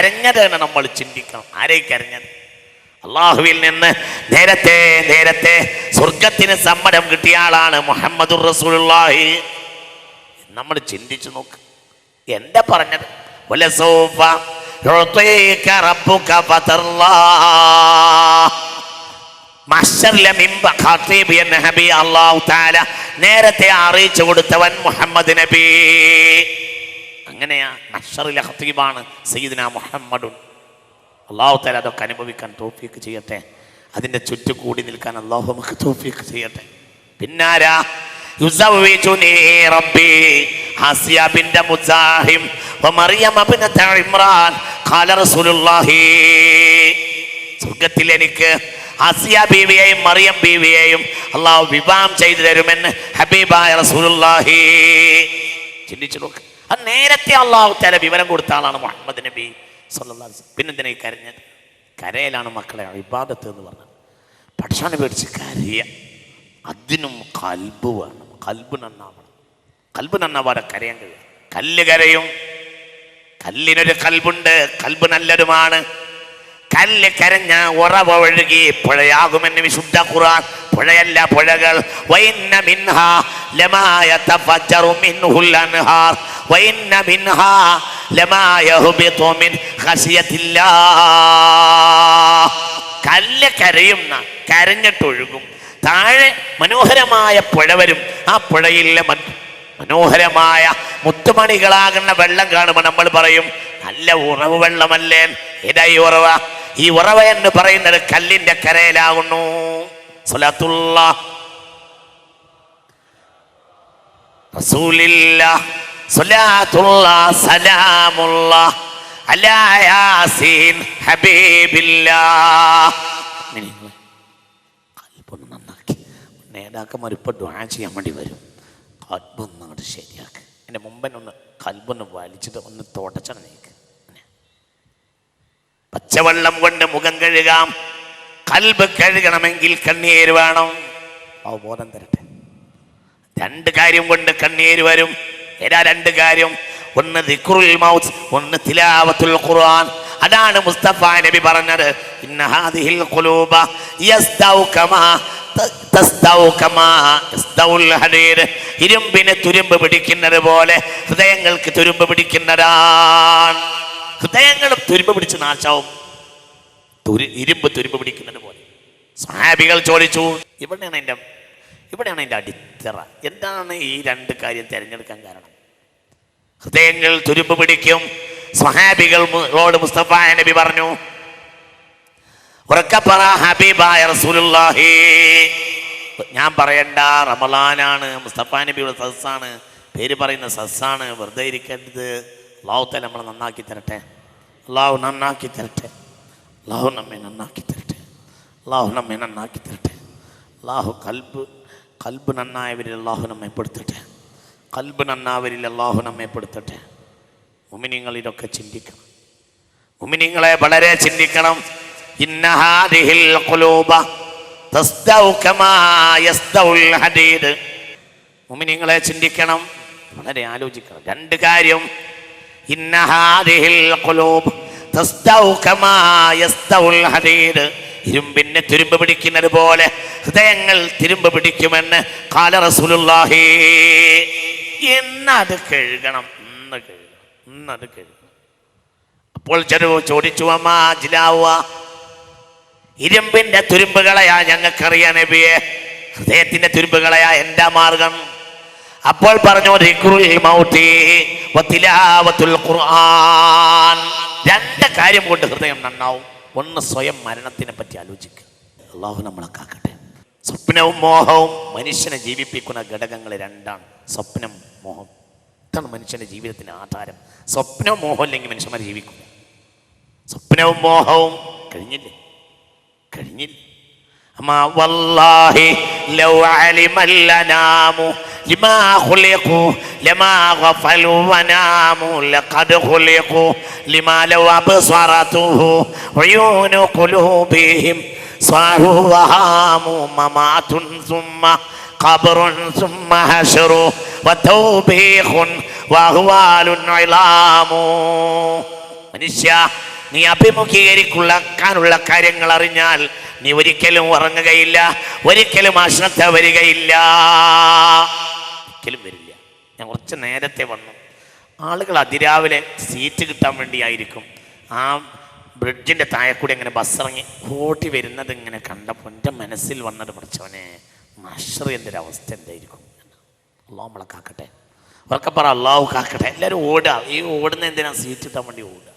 കരഞ്ഞതെന്ന് നമ്മൾ ചിന്തിക്കണം. ആരെ കരഞ്ഞത്? അള്ളാഹുവിൽ നിന്ന് നേരത്തെ സ്വർഗത്തിന് സമ്മതം കിട്ടിയ ആളാണ് മുഹമ്മദുർ റസൂലുള്ളാഹി. നമ്മൾ ചിന്തിച്ചു നോക്ക്. എന്താ പറഞ്ഞത്? വലസൗഫ യുഅ്തീക റബ്ബുക ഫതർലാ. മഹ്ശറിലെ മിമ്പ ഖാതീബ് എന്ന നബി അല്ലാഹു തആല നേരത്തെ അറിയിച്ചു കൊടുത്തവൻ മുഹമ്മദ് നബി. അങ്ങനെയാ മഹ്ശറിലെ ഖതീബാണ് സയ്യിദുനാ മുഹമ്മദുൻ. അല്ലാഹു തആല അതൊക്കെ അനുഭവിക്കാൻ തൗഫീഖ് ചെയ്യട്ടെ. അതിൻ്റെ ചുറ്റു കൂടി നിൽക്കാൻ അല്ലാഹു നമുക്ക് തൗഫീഖ് ചെയ്യട്ടെ. പിന്നാരാ? യുസവ്വിജുനി റബ്ബി ആസിയ ബിൻത മുസാഹിം വമറിയം ഇബ്നത ഇമ്രാൻ ഖാല റസൂലുള്ളാഹി. സ്വർഗ്ഗത്തിൽ എനിക്ക് ആസിയ ബീവിയെയും മറിയം ബീവിയെയും അല്ലാഹു വിവാഹം ചെയ്തു തരുമെന്ന് ഹബീബായ റസൂലുള്ളാഹി. ചിന്തിച്ചു നോക്ക്. അത് നേരത്തെ അല്ലാഹു തആല വിവരം കൊടുത്ത ആളാണ് മുഹമ്മദ് നബി സല്ലല്ലാഹു അലൈഹി വസല്ലം. പിന്നെന്തിനാ ഈ കരഞ്ഞത്? കരയിലാണ് മക്കളെ ഇബാദത്ത് എന്ന് പറഞ്ഞത്. പടച്ചോനെ പേടിച്ച് കരയ. അതിനും കൽബ് വേണം. കൽബ് നന്നാവണം. കൽബ് നന്നാവാതെ കരയാൻ കഴിയും. കല്ല് കരയും. കല്ലിനൊരു കൽബുണ്ട്. കൽബ് നല്ലതുമാണ്. കല്ല് കരഞ്ഞ ഉറവ ഒഴുകി പുഴയാകുമെന്ന് വിശുദ്ധ ഖുർആൻ. പുഴയല്ല, പുഴകൾ. വഇന്ന മിൻഹാ ലമാ യതഫജ്ജറു മിൻഹുൽ അൻഹാർ വഇന്ന മിൻഹാ ലമാ യഹ്ബിതു മിൻ ഖശിയത്തില്ലാഹ്. കല്ല് കരയുന്ന, കരഞ്ഞിട്ടൊഴുകും. താഴെ മനോഹരമായ പുഴ വരും. ആ പുഴയിലെ മനോഹരമായ മുത്തുമണികളാകുന്ന വെള്ളം കാണുമ്പോൾ നമ്മൾ പറയും നല്ല ഉറവ് വെള്ളമല്ലേ. ഏതാ ഈ ഉറവ? ഈ ഉറവ എന്ന് പറയുന്നത് കല്ലിന്റെ കരയിലാകുന്നു. സ്വലാത്തുല്ലാഹ് റസൂലില്ലാഹ് സ്വലാത്തുല്ലാഹ് സലാമുല്ലാഹ് അലാ യാസീൻ ഹബീബില്ലാഹ്. കൽബൊന്ന് നന്നാക്കി. നേതാക്കന്മാർ ഇപ്പോൾ ദുആ ചെയ്യാൻ വേണ്ടി വരും. കൽബൊന്ന് അങ്ങോട്ട് ശരിയാക്ക്. എൻ്റെ മുമ്പനൊന്ന് കൽബൊന്ന് വലിച്ചിട്ട് ഒന്ന് തുടച്ചാണ് നീക്ക്. പച്ചവെള്ളം കൊണ്ട് മുഖം കഴുകാം. കൽബ് കഴുകണമെങ്കിൽ കണ്ണീര് വേണം. അവബോധം തരട്ടെ. രണ്ട് കാര്യം കൊണ്ട് കണ്ണീര് വരും. ഏതാ രണ്ട് കാര്യം? ഒന്ന് ദിക്റുൽ മൗത്ത്, ഒന്ന് തിലാവത്തുൽ ഖുർആൻ. അതാണ് മുസ്തഫ നബി പറഞ്ഞത്, ഇന്ന ഹാദിഹിൽ ഖുലൂബ യസ്തൗ കമാ തസ്തൗ കമാ യസ്തൗൽ ഹദീദ്. ഇരുമ്പിനെ തുരുമ്പ് പിടിക്കുന്നത് പോലെ ഹൃദയങ്ങൾക്ക് തുരുമ്പ് പിടിക്കുന്നതാണ്. ഹൃദയങ്ങളും തുരുമ്പ് പിടിച്ച് നാശാവും. ഇരുമ്പ് തുരുമ്പ് പിടിക്കുന്നത് പോലെ. സ്വഹാബികൾ ചോദിച്ചു, ഇവിടെയാണ് എൻ്റെ അടിത്തറ. എന്താണ് ഈ രണ്ട് കാര്യം തിരഞ്ഞെടുക്കാൻ കാരണം? ഹൃദയങ്ങൾ തുരുമ്പ് പിടിക്കും. സ്വഹാബികളോട് മുസ്തഫ നബി പറഞ്ഞു, ഉറക്കപ്പറ ഹബീബായ റസൂലുള്ളാഹി. ഞാൻ പറയണ്ട, റമളാനാണ്, മുസ്തഫ നബിയുടെ സദസ്സാണ്, പേര് പറയുന്ന സദസ്സാണ്, വെറുതെ ഇരിക്കരുത്. അല്ലാഹു തആല നമ്മളെ നന്നാക്കി തരട്ടെ. അല്ലാഹു നന്നാക്കി തരട്ടെ. അല്ലാഹു നമ്മെ നന്നാക്കി തരട്ടെ. അല്ലാഹു നമ്മെ നന്നാക്കി തരട്ടെ. അല്ലാഹു കൽബ് നന്നായവരിൽ അല്ലാഹു നമ്മെ പെടുത്തട്ടെ. കൽബ് നന്നാവരിൽ അല്ലാഹു നമ്മെ പെടുത്തട്ടെ. മുഅ്മിനീങ്ങൾ ഇതൊക്കെ ചിന്തിക്കണം. മുഅ്മിനീങ്ങളെ വളരെ ചിന്തിക്കണം. ഇന്ന ഹാദിഹിൽ ഖുലൂബ തസ്തൗ കമാ യസ്തൗൽ ഹദീദ്. മുഅ്മിനീങ്ങളെ ചിന്തിക്കണം, വളരെ ആലോചിക്കണം. രണ്ട് കാര്യം. ഇന്ന ഹാദിഹിൽ ഖുലൂബ തസ്തൗ കമാ യസ്തൗൽ ഹദീദ്. ഇരുമ്പിനെ തുരുമ്പ് പിടിക്കുന്നത് പോലെ ഹൃദയങ്ങൾ തുരുമ്പ് പിടിക്കുമെന്ന് ഖാല റസൂലുള്ളാഹി. ഇന്നത് കഴുകണം, ഇന്നത് കഴുകണം. അപ്പോൾ ചോദിച്ചു, അമ്മാ ജിലാവ, ഇരുമ്പിന്റെ തുരുമ്പുകളെയാ ഞങ്ങൾക്കറിയാം നബിയെ, ഹൃദയത്തിന്റെ തുരുമ്പുകളെയാ എന്താ മാർഗം? അപ്പോൾ പറഞ്ഞു, ദിക്റുൽ മൗതി വതിലാവത്തുൽ ഖുർആൻ. രണ്ട് കാര്യം കൊണ്ട് ഹൃദയം നന്നാവും. ഒന്ന്, സ്വയം മരണത്തിനെ പറ്റി ആലോചിക്കുക. അല്ലാഹു നമ്മളെ കാക്കട്ടെ. സ്വപ്നവും മോഹവും മനുഷ്യനെ ജീവിപ്പിക്കുന്ന ഘടകങ്ങൾ രണ്ടാണ്. സ്വപ്നം, മോഹം. ഇതാണ് മനുഷ്യന്റെ ജീവിതത്തിന് ആധാരം. സ്വപ്നവും മോഹം ഇല്ലെങ്കിൽ മനുഷ്യന്മാർ ജീവിക്കില്ല. സ്വപ്നവും മോഹവും കഴിഞ്ഞില്ലേ? അമ്മാ വല്ലാഹി ലൗ അലിമൽ അനാമു ലിമാ ഖുലിഖു ലമാ ഗഫലു വനാമു ലഖദ് ഖുലിഖു ലിമാ ലൗ അബ്സറതുഹു ഉയൂനു ഖുലൂബിഹിം സാഹു വഹാമു മമാതുൻ സുമ്മ ഖബ്റുൻ സുമ്മ ഹശ്റു വതൗബീഖുൻ വഹ്വാലുൻ ഇലാമു. മനുഷ്യ, നീ അഭിമുഖീകരിക്കാനുള്ള കാര്യങ്ങൾ അറിഞ്ഞാൽ നീ ഒരിക്കലും ഉറങ്ങുകയില്ല, ഒരിക്കലും അശ്രദ്ധ വരികയില്ല, ഒരിക്കലും വരില്ല. ഞാൻ കുറച്ച് നേരത്തെ വന്നു. ആളുകൾ അതിരാവിലെ സീറ്റ് കിട്ടാൻ വേണ്ടിയായിരിക്കും ആ ബ്രിഡ്ജിൻ്റെ താഴെക്കൂടി അങ്ങനെ ബസ്സിറങ്ങി ഓടി വരുന്നത് ഇങ്ങനെ കണ്ടപ്പോൾ എൻ്റെ മനസ്സിൽ വന്നത്, പഠിച്ചവനെ മഷർ എന്തൊരവസ്ഥ എന്തായിരിക്കും. അള്ളാഹു നമ്മളെ കാക്കട്ടെ, അവർക്ക് പറ അള്ളാഹു കാക്കട്ടെ. എല്ലാവരും ഓടുക. ഈ ഓടുന്ന എന്തിനാ? സീറ്റ് കിട്ടാൻ വേണ്ടി ഓടുക.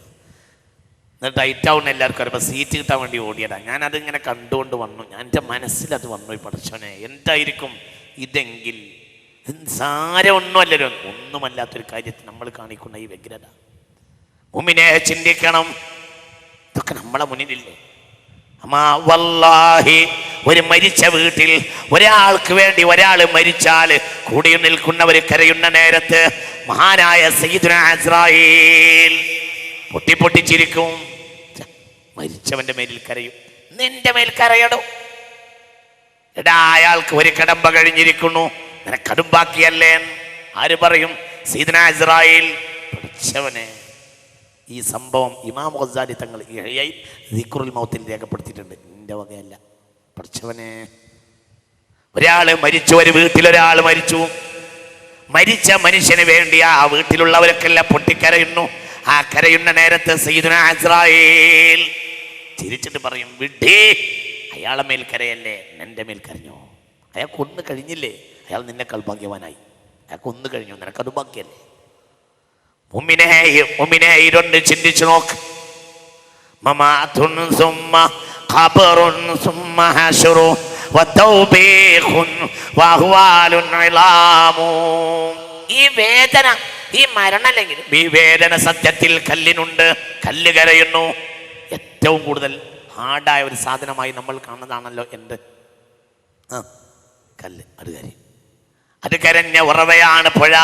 എന്നിട്ട് ടൈറ്റ് ആവുന്ന എല്ലാവർക്കും അറിയാം. സീറ്റ് കിട്ടാൻ വേണ്ടി ഓടിയതാണ്. ഞാനതിങ്ങനെ കണ്ടുകൊണ്ട് വന്നു. എൻ്റെ മനസ്സിലത് വന്നു, ഈ പഠിച്ചവനെ എന്തായിരിക്കും ഇതെങ്കിൽ. സാരമൊന്നുമല്ലല്ലോ, ഒന്നുമല്ലാത്തൊരു കാര്യത്തിൽ നമ്മൾ കാണിക്കുന്ന ഈ വ്യഗ്രത. മുഅ്മിനേ ചിന്തിക്കണം, ഇതൊക്കെ നമ്മളെ മുന്നിലില്ലേ? അമ്മാ വല്ലാഹി, ഒരു മരിച്ച വീട്ടിൽ ഒരാൾക്ക് വേണ്ടി ഒരാൾ മരിച്ചാൽ കൂടി നിൽക്കുന്നവർ കരയുന്ന നേരത്ത് മഹാനായ സയ്യിദുനാ അസ്രായീൽ പൊട്ടിച്ചിരിക്കും. മരിച്ചവന്റെ മേലിൽ കരയും. നിന്റെ മേൽ കരയടോ. എടാ, അയാൾക്ക് ഒരു കടമ്പ കഴിഞ്ഞിരിക്കുന്നു, നിനക്കടുമ്പാക്കിയല്ലേ? ആര് പറയും? സയ്യിദുനാ അസ്രായീൽ. പഠിച്ചവനെ, ഈ സംഭവം ഇമാം ഗസാലി തങ്ങൾ ദിക്റുൽ മൗത്തിൽ രേഖപ്പെടുത്തിയിട്ടുണ്ട്. എൻ്റെ വകയല്ല. പഠിച്ചവനെ, ഒരാൾ മരിച്ചു, ഒരു വീട്ടിലൊരാൾ മരിച്ചു. മരിച്ച മനുഷ്യന് വേണ്ടി ആ വീട്ടിലുള്ളവരൊക്കെല്ലാം പൊട്ടിക്കരയുന്നു. ആ കരയുന്ന നേരത്ത് സയ്യിദുനാ അസ്രായീൽ ചിരിച്ചിട്ട് പറയും, വിഡ്ഢി, അയാളെ മേൽ കരയല്ലേ, എൻ്റെ മേൽ കരഞ്ഞോ? അയാൾക്ക് ഒന്ന് കഴിഞ്ഞില്ലേ? അയാൾ നിന്നെക്കാൾ ഭാഗ്യവാനായി. അയാൾക്ക് ഒന്ന് കഴിഞ്ഞു, നിനക്കത് ഭാഗ്യല്ലേ? മുഅ്മിനേ ഇതൊന്ന് ചിന്തിച്ചു നോക്ക്. മമാതുൻ സുമ്മ ഖബറുൻ സുമ്മ ഹശറു വതൗബീഖുൻ വഅഹ്വാലുൻ ഇലാമു. ഈ വേദന, ഈ മരണമല്ലെങ്കിൽ ഈ വേദന സത്യത്തിൽ കല്ലിനുണ്ട്. കല്ല് കരയുന്നു. ഏറ്റവും കൂടുതൽ ഹാർഡായ ഒരു സാധനമായി നമ്മൾ കാണുന്നതാണല്ലോ എന്ത്? കല്ല്. അത് കരയും. അത് കരഞ്ഞ ഉറവയാണ് പുഴ.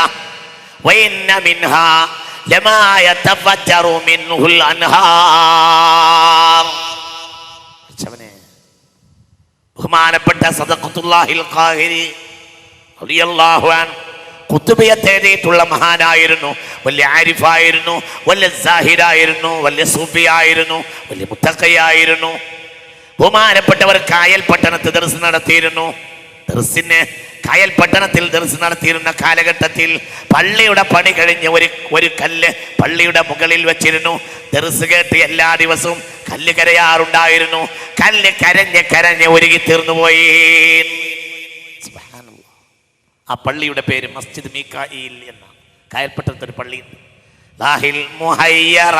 വഇന്ന മിൻഹാ ലമാ യതഫജ്ജറു മിൻഹുൽ അൻഹാർ. ബഹുമാനപ്പെട്ട സദഖത്തുല്ലാഹിൽ ഖാഹിരി റളിയല്ലാഹു അൻഹു കുത്തുബിയത്ത് എഴുതിയിട്ടുള്ള മഹാനായിരുന്നു. വലിയ ആരിഫായിരുന്നു, വലിയ സാഹിദായിരുന്നു, വലിയ സൂഫിയായിരുന്നു, വലിയ മുത്തഖിയായിരുന്നു. ബഹുമാനപ്പെട്ടവർ കായൽ പട്ടണത്ത് ദർസ് നടത്തിയിരുന്നു. കായൽ പട്ടണത്തിൽ ദർസ് നടത്തിയിരുന്ന കാലഘട്ടത്തിൽ പള്ളിയുടെ പണി കഴിഞ്ഞ് ഒരു കല്ല് പള്ളിയുടെ മുകളിൽ വെച്ചിരുന്നു. ദർസ് കേട്ട് എല്ലാ ദിവസവും കല്ല് കരയാറുണ്ടായിരുന്നു. കല്ല് കരഞ്ഞ് ഒരുങ്ങി തീർന്നുപോയി. ആ പള്ളിയുടെ പേര് മസ്ജിദ് മീകായിൽ എന്നാണ്. കായൽപട്ടണത്ത് ഒരു പള്ളിയുണ്ട്. ലാഹിൽ മുഹയ്യറ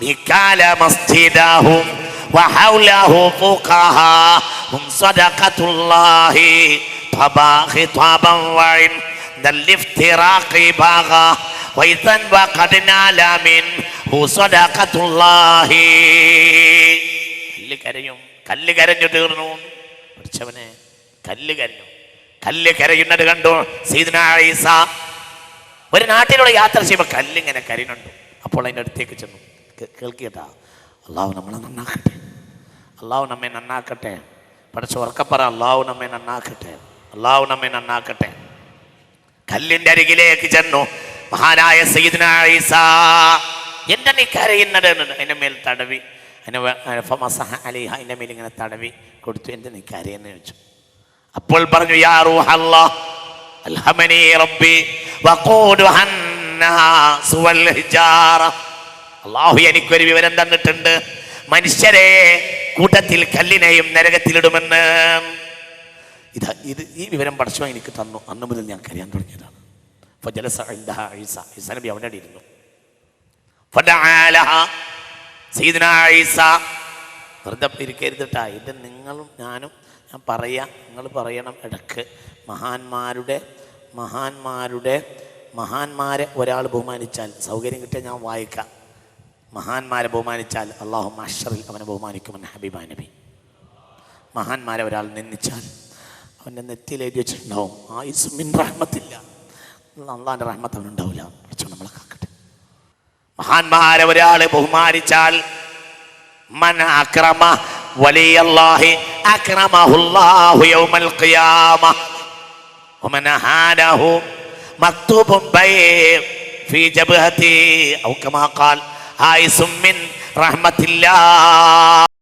മികാല മസ്ജിദഹും വഹൗലഹു ഫുഖഹാഹും സദഖത്തുല്ലാഹി ഖിതാബൻ വഇൻ ദൽഇഫ്തിറാഖി ബാഗ വൈതൻ വഖദ്നാല മിൻഹു സദഖത്തുല്ലാഹി. കല്ല് കരഞ്ഞു തീർന്നു. പഠിച്ചവനെ, കല്ല് കരഞ്ഞു. കല്ല് കരയുന്നത് കണ്ടു സയ്യിദുനാ ഈസ. ഒരു നാട്ടിലൂടെ യാത്ര ചെയ്യുമ്പോൾ കല്ലിങ്ങനെ കരയുന്നുണ്ട്. അപ്പോൾ അതിൻ്റെ അടുത്തേക്ക് ചെന്നു. കേൾക്കിട്ടാ, അള്ളാഹു നമ്മളെ നന്നാക്കട്ടെ, അള്ളാഹു നമ്മെ നന്നാക്കട്ടെ. പഠിച്ച ഉറക്കപ്പറ, അള്ളാഹു നമ്മെ നന്നാക്കട്ടെ, അള്ളാഹു നമ്മെ നന്നാക്കട്ടെ. കല്ലിൻ്റെ അരികിലേക്ക് ചെന്നു. മഹാനായ സയ്യിദുനാ ഈസ, എന്താ നീ കരയുന്നത്? അതിൻ്റെ മേൽ തടവി, അതിൻ്റെ മേൽ ഇങ്ങനെ തടവി കൊടുത്തു. എന്താ നീ കരയെന്ന് ചോദിച്ചു. അപ്പോൾ പറഞ്ഞു, യാ റൂഹല്ലാഹ് അൽഹമനി റബ്ബി വഖൂദുഹൻ നാസ് വൽ ഹിജാറ. അല്ലാഹു എനിക്കൊരു വിവരം തന്നിട്ടുണ്ട്, മനുഷ്യരെ കൂട്ടത്തിൽ കല്ലിനെയും നരകത്തിലിടുമെന്ന്. ഈ വിവരം പടച്ചവൻ എനിക്ക് തന്നു. അന്ന് മുതൽ ഞാൻ കരയാൻ തുടങ്ങിയതാണ്. ഫജലസ ഇൻദഹ ഈസ. ഈസ നബി അവിടെ ഇരുന്നു. ഫദഅലഹ സയ്യിദുനാ ഈസ. വെറുതെ ഇരിക്കരുതട്ടാ, ഇത് നിങ്ങളും ഞാനും ഞാൻ പറയാം, നിങ്ങൾ പറയണം ഇടക്ക്. മഹാന്മാരെ ഒരാൾ ബഹുമാനിച്ചാൽ, സൗകര്യം കിട്ടിയാൽ ഞാൻ വായിക്കാം. മഹാന്മാരെ ബഹുമാനിച്ചാൽ അള്ളാഹു മഹ്ശറിൽ അവനെ ബഹുമാനിക്കുമെന്ന് ഹബീബ നബി. മഹാന്മാരെ ഒരാൾ നിന്ദിച്ചാൽ അവൻ്റെ നെറ്റിയിൽ എഴുതി വെച്ചിട്ടുണ്ടാവും, ആയുസ്സും മിൻ റഹ്മത്തില്ല, അള്ളാഹിൻ്റെ റഹ്മത്ത് അവനുണ്ടാവില്ല. നമ്മളെ കാക്കട്ടെ. മഹാന്മാരെ ഒരാൾ ബഹുമാനിച്ചാൽ മൻ അക്രമ വലിയല്ലാഹി അക്രമഹുല്ലാഹു യൗമൽ ഖിയാമ വമൻ അഹാനഹു മക്തൂബുൻ ഫീ ജബ്ഹതി ഔ കമാ ഖാൽ ആയിസും മിൻ റഹ്മത്തില്ല.